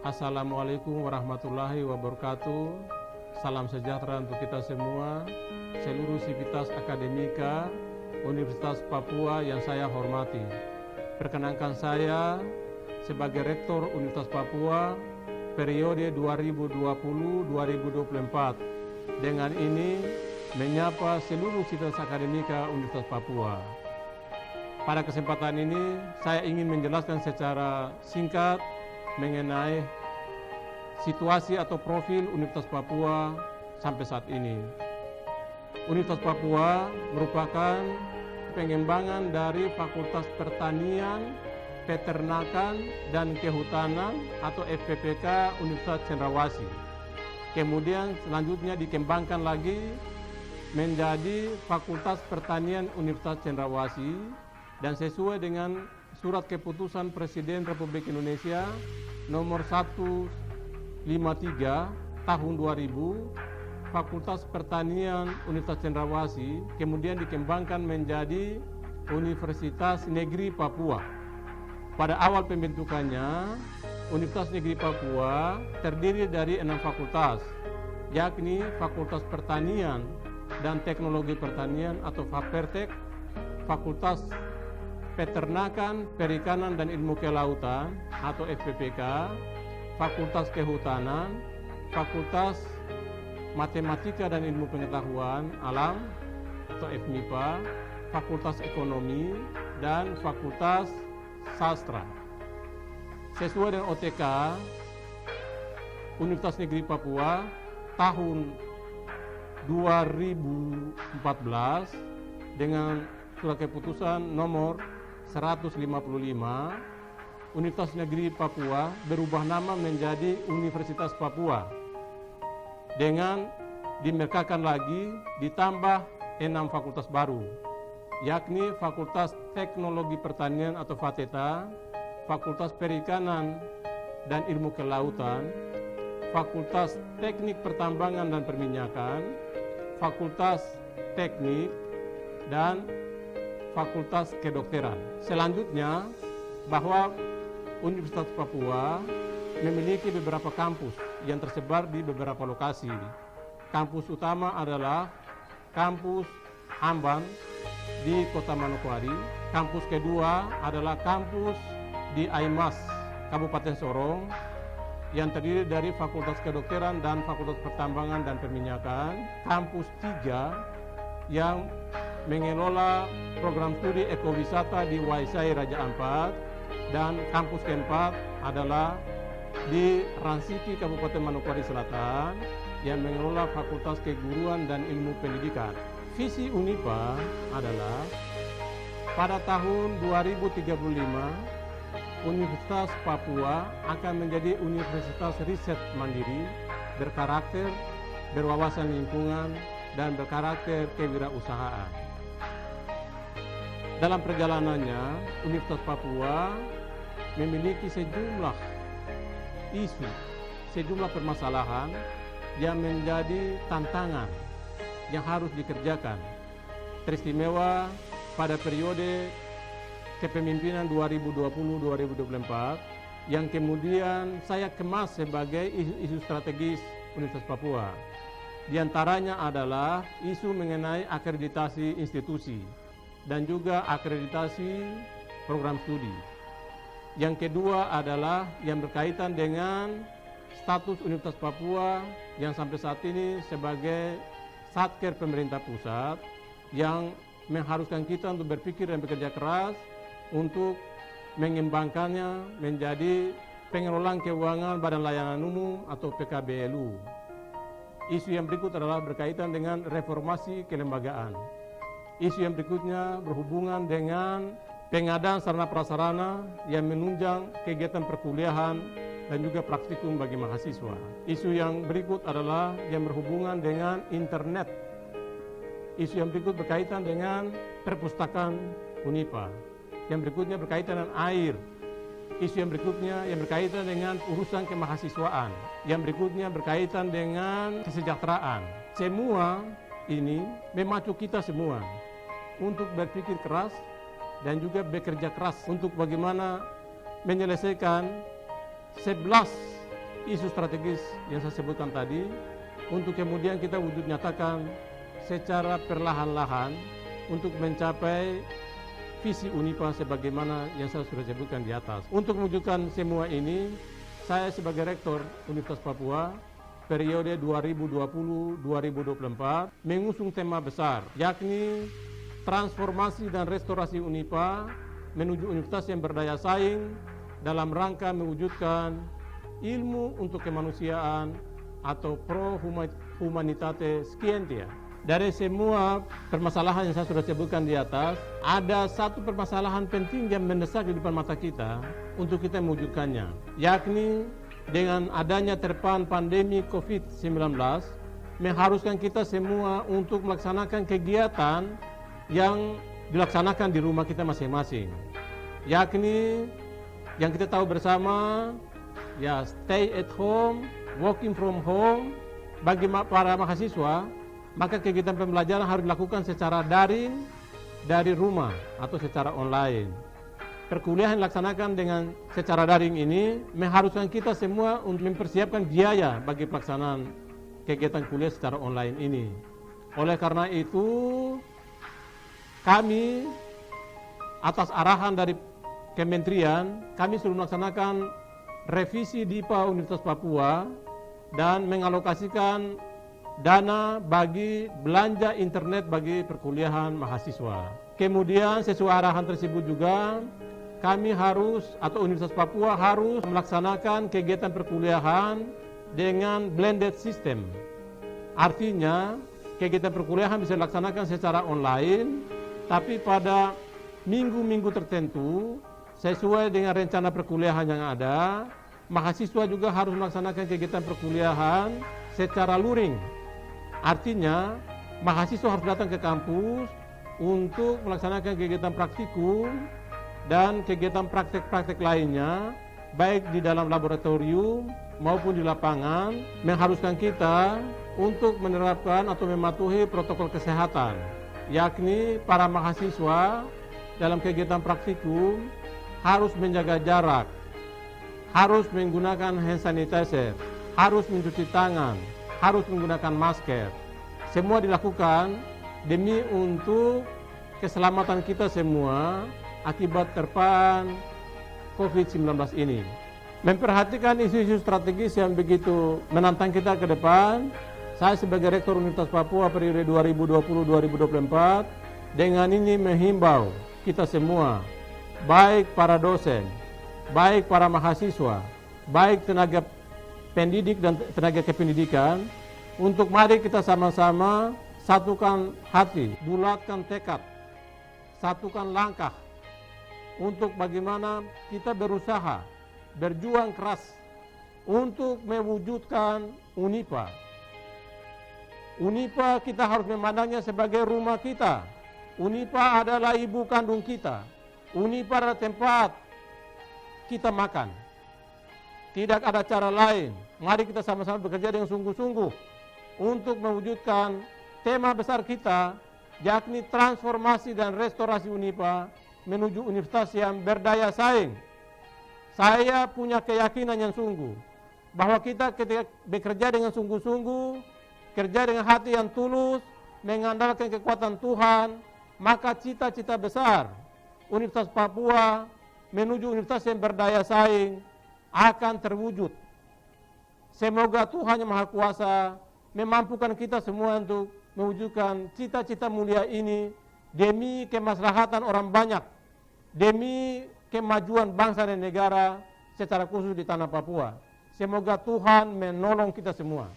Assalamualaikum warahmatullahi wabarakatuh. Salam sejahtera untuk kita semua, seluruh sivitas akademika Universitas Papua yang saya hormati. Perkenankan saya sebagai Rektor Universitas Papua periode 2020-2024. Dengan ini menyapa seluruh sivitas akademika Universitas Papua. Pada kesempatan ini saya ingin menjelaskan secara singkat mengenai situasi atau profil Universitas Papua sampai saat ini. Universitas Papua merupakan pengembangan dari Fakultas Pertanian, Peternakan, dan Kehutanan atau FPPK Universitas Cendrawasih. Kemudian selanjutnya dikembangkan lagi menjadi Fakultas Pertanian Universitas Cendrawasih dan sesuai dengan Surat Keputusan Presiden Republik Indonesia nomor 153 tahun 2000, Fakultas Pertanian Universitas Cendrawasih kemudian dikembangkan menjadi Universitas Negeri Papua. Pada awal pembentukannya, Universitas Negeri Papua terdiri dari 6 fakultas, yakni Fakultas Pertanian dan Teknologi Pertanian atau FAPERTEK, Fakultas Peternakan, Perikanan, dan Ilmu Kelautan atau FPPK, Fakultas Kehutanan, Fakultas Matematika dan Ilmu Pengetahuan Alam atau FMIPA, Fakultas Ekonomi, dan Fakultas Sastra. Sesuai dengan OTK Universitas Negeri Papua tahun 2014 dengan Surat Keputusan nomor 155, Universitas Negeri Papua berubah nama menjadi Universitas Papua dengan dimekakan lagi ditambah 6 fakultas baru, yakni Fakultas Teknologi Pertanian atau FATETA, Fakultas Perikanan dan Ilmu Kelautan, Fakultas Teknik Pertambangan dan Perminyakan, Fakultas Teknik, dan Fakultas Kedokteran. Selanjutnya, bahwa Universitas Papua memiliki beberapa kampus yang tersebar di beberapa lokasi. Kampus utama adalah Kampus Amban di Kota Manokwari. Kampus kedua adalah kampus di Aimas, Kabupaten Sorong, yang terdiri dari Fakultas Kedokteran dan Fakultas Pertambangan dan Perminyakan. Kampus 3 yang mengelola program studi ekowisata di Waisai Raja Ampat, dan kampus keempat adalah di Ransiki Kabupaten Manokwari Selatan yang mengelola Fakultas Keguruan dan Ilmu Pendidikan. Visi UNIPA adalah pada tahun 2035 Universitas Papua akan menjadi universitas riset mandiri, berkarakter berwawasan lingkungan, dan berkarakter kewirausahaan. Dalam perjalanannya, Universitas Papua memiliki sejumlah isu, sejumlah permasalahan yang menjadi tantangan yang harus dikerjakan. Teristimewa pada periode kepemimpinan 2020-2024 yang kemudian saya kemas sebagai isu strategis Universitas Papua. Di antaranya adalah isu mengenai akreditasi institusi dan juga akreditasi program studi. Yang kedua adalah yang berkaitan dengan status Universitas Papua yang sampai saat ini sebagai satker pemerintah pusat yang mengharuskan kita untuk berpikir dan bekerja keras untuk mengembangkannya menjadi pengelolaan keuangan Badan Layanan Umum atau PKBLU. Isu yang berikut adalah berkaitan dengan reformasi kelembagaan. Isu yang berikutnya berhubungan dengan pengadaan sarana prasarana yang menunjang kegiatan perkuliahan dan juga praktikum bagi mahasiswa. Isu yang berikut adalah yang berhubungan dengan internet. Isu yang berikut berkaitan dengan perpustakaan UNIPA. Yang berikutnya berkaitan dengan air. Isu yang berikutnya yang berkaitan dengan urusan kemahasiswaan. Yang berikutnya berkaitan dengan kesejahteraan. Semua ini memacu kita semua untuk berpikir keras dan juga bekerja keras untuk bagaimana menyelesaikan 11 isu strategis yang saya sebutkan tadi, untuk kemudian kita wujud nyatakan secara perlahan-lahan untuk mencapai visi UNIPA sebagaimana yang saya sudah sebutkan di atas. Untuk mewujudkan semua ini, saya sebagai Rektor Universitas Papua periode 2020-2024 mengusung tema besar, yakni transformasi dan restorasi UNIPA menuju universitas yang berdaya saing dalam rangka mewujudkan ilmu untuk kemanusiaan atau pro humanitate scientia. Dari semua permasalahan yang saya sudah sebutkan di atas, ada satu permasalahan penting yang mendesak di depan mata kita untuk kita mewujudkannya, yakni dengan adanya terpaan pandemi COVID-19 mengharuskan kita semua untuk melaksanakan kegiatan yang dilaksanakan di rumah kita masing-masing, yakni yang kita tahu bersama, ya stay at home, working from home. Bagi para mahasiswa, maka kegiatan pembelajaran harus dilakukan secara daring dari rumah atau secara online. Perkuliahan dilaksanakan dengan secara daring ini mengharuskan kita semua untuk mempersiapkan biaya bagi pelaksanaan kegiatan kuliah secara online ini. Oleh karena itu, kami atas arahan dari Kementerian, kami sudah melaksanakan revisi DIPA Universitas Papua dan mengalokasikan dana bagi belanja internet bagi perkuliahan mahasiswa. Kemudian sesuai arahan tersebut juga, kami harus atau Universitas Papua harus melaksanakan kegiatan perkuliahan dengan blended system. Artinya, kegiatan perkuliahan bisa dilaksanakan secara online, tapi pada minggu-minggu tertentu, sesuai dengan rencana perkuliahan yang ada, mahasiswa juga harus melaksanakan kegiatan perkuliahan secara luring. Artinya, mahasiswa harus datang ke kampus untuk melaksanakan kegiatan praktikum dan kegiatan praktek-praktek lainnya, baik di dalam laboratorium maupun di lapangan, mengharuskan kita untuk menerapkan atau mematuhi protokol kesehatan, yakni para mahasiswa dalam kegiatan praktikum harus menjaga jarak, harus menggunakan hand sanitizer, harus mencuci tangan, harus menggunakan masker. Semua dilakukan demi untuk keselamatan kita semua akibat terpaan COVID-19 ini. Memperhatikan isu-isu strategis yang begitu menantang kita ke depan, saya sebagai Rektor Universitas Papua periode 2020-2024 dengan ini menghimbau kita semua, baik para dosen, baik para mahasiswa, baik tenaga pendidik dan tenaga kependidikan, untuk mari kita sama-sama satukan hati, bulatkan tekad, satukan langkah untuk bagaimana kita berusaha, berjuang keras untuk mewujudkan UNIPA. UNIPA kita harus memandangnya sebagai rumah kita. UNIPA adalah ibu kandung kita. UNIPA adalah tempat kita makan. Tidak ada cara lain. Mari kita sama-sama bekerja dengan sungguh-sungguh untuk mewujudkan tema besar kita, yakni transformasi dan restorasi UNIPA menuju universitas yang berdaya saing. Saya punya keyakinan yang sungguh bahwa kita ketika bekerja dengan sungguh-sungguh, kerja dengan hati yang tulus, mengandalkan kekuatan Tuhan, maka cita-cita besar Universitas Papua menuju universitas yang berdaya saing akan terwujud. Semoga Tuhan Yang Maha Kuasa memampukan kita semua untuk mewujudkan cita-cita mulia ini demi kemaslahatan orang banyak, demi kemajuan bangsa dan negara secara khusus di tanah Papua. Semoga Tuhan menolong kita semua.